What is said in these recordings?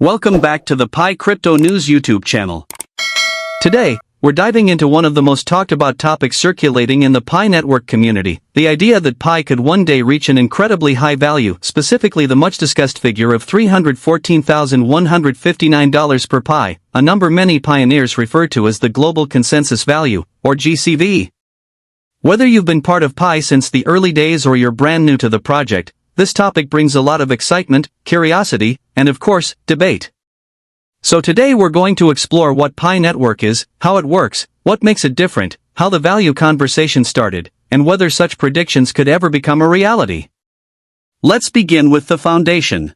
Welcome back to the Pi Crypto News YouTube channel. Today, we're diving into one of the most talked about topics circulating in the Pi network community, the idea that Pi could one day reach an incredibly high value, specifically the much discussed figure of $314,159 per Pi, a number many pioneers refer to as the Global Consensus Value, or GCV. Whether you've been part of Pi since the early days or you're brand new to the project, this topic brings a lot of excitement, curiosity, and of course, debate. So today we're going to explore what Pi Network is, how it works, what makes it different, how the value conversation started, and whether such predictions could ever become a reality. Let's begin with the foundation.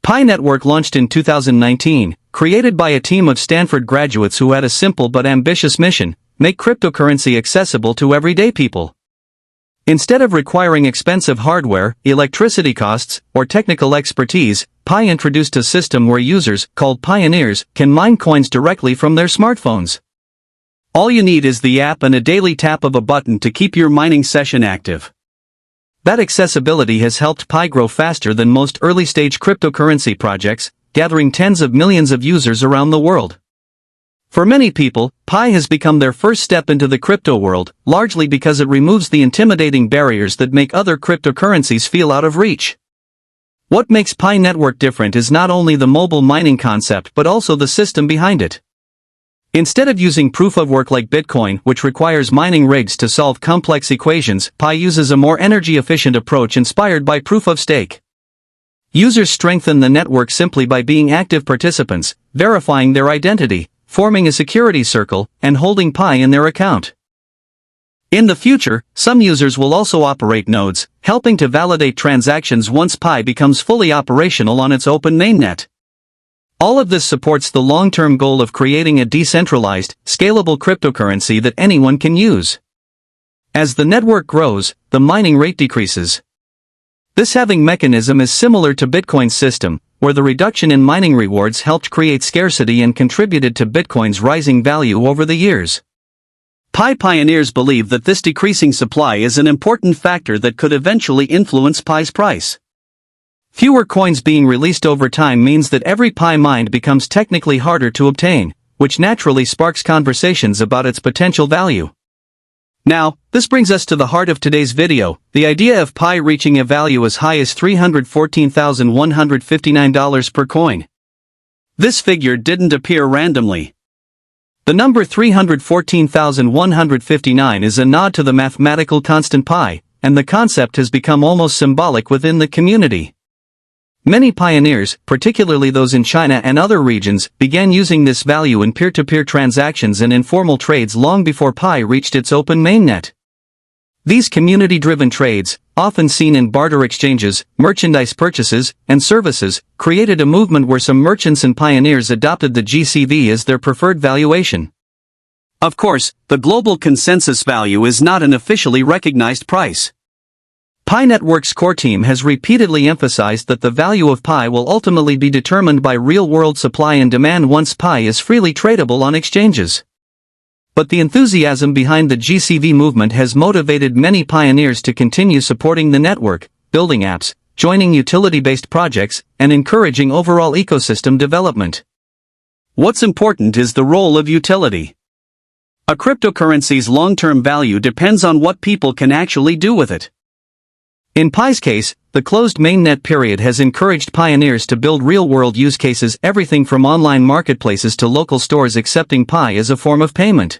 Pi Network launched in 2019, created by a team of Stanford graduates who had a simple but ambitious mission: make cryptocurrency accessible to everyday people. Instead of requiring expensive hardware, electricity costs, or technical expertise, Pi introduced a system where users, called pioneers, can mine coins directly from their smartphones. All you need is the app and a daily tap of a button to keep your mining session active. That accessibility has helped Pi grow faster than most early-stage cryptocurrency projects, gathering tens of millions of users around the world. For many people, Pi has become their first step into the crypto world, largely because it removes the intimidating barriers that make other cryptocurrencies feel out of reach. What makes Pi Network different is not only the mobile mining concept but also the system behind it. Instead of using proof-of-work like Bitcoin, which requires mining rigs to solve complex equations, Pi uses a more energy-efficient approach inspired by proof-of-stake. Users strengthen the network simply by being active participants, verifying their identity, forming a security circle, and holding Pi in their account. In the future, some users will also operate nodes, helping to validate transactions once Pi becomes fully operational on its Open Mainnet. All of this supports the long-term goal of creating a decentralized, scalable cryptocurrency that anyone can use. As the network grows, the mining rate decreases. This halving mechanism is similar to Bitcoin's system, where the reduction in mining rewards helped create scarcity and contributed to Bitcoin's rising value over the years. Pi pioneers believe that this decreasing supply is an important factor that could eventually influence Pi's price. Fewer coins being released over time means that every Pi mined becomes technically harder to obtain, which naturally sparks conversations about its potential value. Now, this brings us to the heart of today's video, the idea of Pi reaching a value as high as $314,159 per coin. This figure didn't appear randomly. The number 314,159 is a nod to the mathematical constant Pi, and the concept has become almost symbolic within the community. Many pioneers, particularly those in China and other regions, began using this value in peer-to-peer transactions and informal trades long before Pi reached its Open Mainnet. These community-driven trades, often seen in barter exchanges, merchandise purchases, and services, created a movement where some merchants and pioneers adopted the GCV as their preferred valuation. Of course, the global consensus value is not an officially recognized price. Pi Network's core team has repeatedly emphasized that the value of Pi will ultimately be determined by real-world supply and demand once Pi is freely tradable on exchanges. But the enthusiasm behind the GCV movement has motivated many pioneers to continue supporting the network, building apps, joining utility-based projects, and encouraging overall ecosystem development. What's important is the role of utility. A cryptocurrency's long-term value depends on what people can actually do with it. In Pi's case, the closed mainnet period has encouraged pioneers to build real-world use cases, everything from online marketplaces to local stores accepting Pi as a form of payment.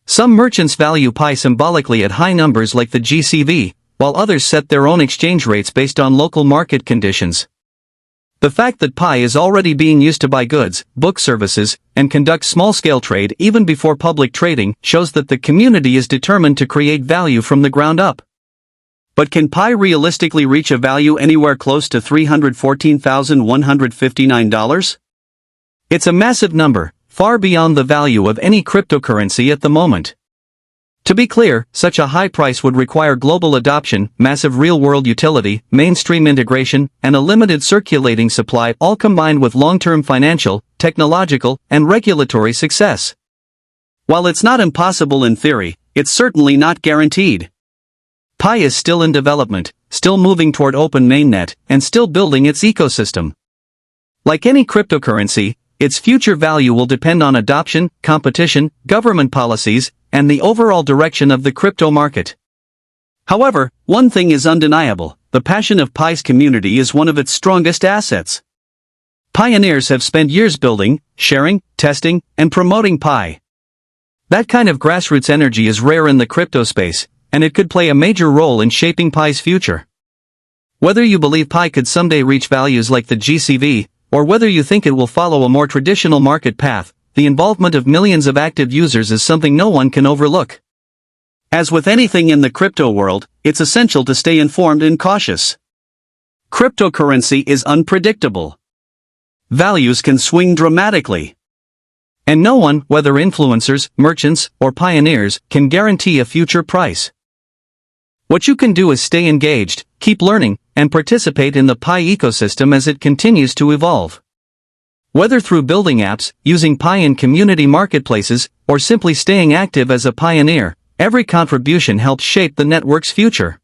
Some merchants value Pi symbolically at high numbers like the GCV, while others set their own exchange rates based on local market conditions. The fact that Pi is already being used to buy goods, book services, and conduct small-scale trade even before public trading shows that the community is determined to create value from the ground up. But can Pi realistically reach a value anywhere close to $314,159? It's a massive number, far beyond the value of any cryptocurrency at the moment. To be clear, such a high price would require global adoption, massive real-world utility, mainstream integration, and a limited circulating supply, all combined with long-term financial, technological, and regulatory success. While it's not impossible in theory, it's certainly not guaranteed. Pi is still in development, still moving toward Open Mainnet, and still building its ecosystem. Like any cryptocurrency, its future value will depend on adoption, competition, government policies, and the overall direction of the crypto market. However, one thing is undeniable: the passion of Pi's community is one of its strongest assets. Pioneers have spent years building, sharing, testing, and promoting Pi. That kind of grassroots energy is rare in the crypto space, and it could play a major role in shaping Pi's future. Whether you believe Pi could someday reach values like the GCV, or whether you think it will follow a more traditional market path, the involvement of millions of active users is something no one can overlook. As with anything in the crypto world, it's essential to stay informed and cautious. Cryptocurrency is unpredictable. Values can swing dramatically. And no one, whether influencers, merchants, or pioneers, can guarantee a future price. What you can do is stay engaged, keep learning, and participate in the Pi ecosystem as it continues to evolve. Whether through building apps, using Pi in community marketplaces, or simply staying active as a pioneer, every contribution helps shape the network's future.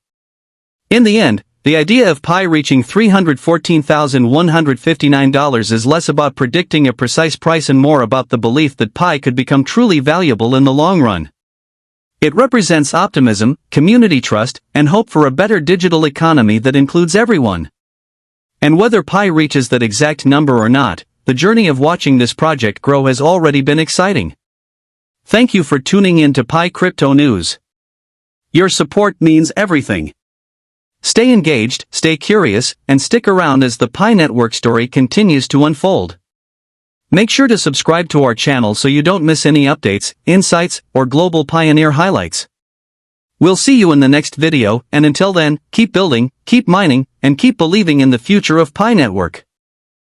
In the end, the idea of Pi reaching $314,159 is less about predicting a precise price and more about the belief that Pi could become truly valuable in the long run. It represents optimism, community trust, and hope for a better digital economy that includes everyone. And whether Pi reaches that exact number or not, the journey of watching this project grow has already been exciting. Thank you for tuning in to Pi Crypto News. Your support means everything. Stay engaged, stay curious, and stick around as the Pi Network story continues to unfold. Make sure to subscribe to our channel so you don't miss any updates, insights, or global pioneer highlights. We'll see you in the next video, and until then, keep building, keep mining, and keep believing in the future of Pi Network.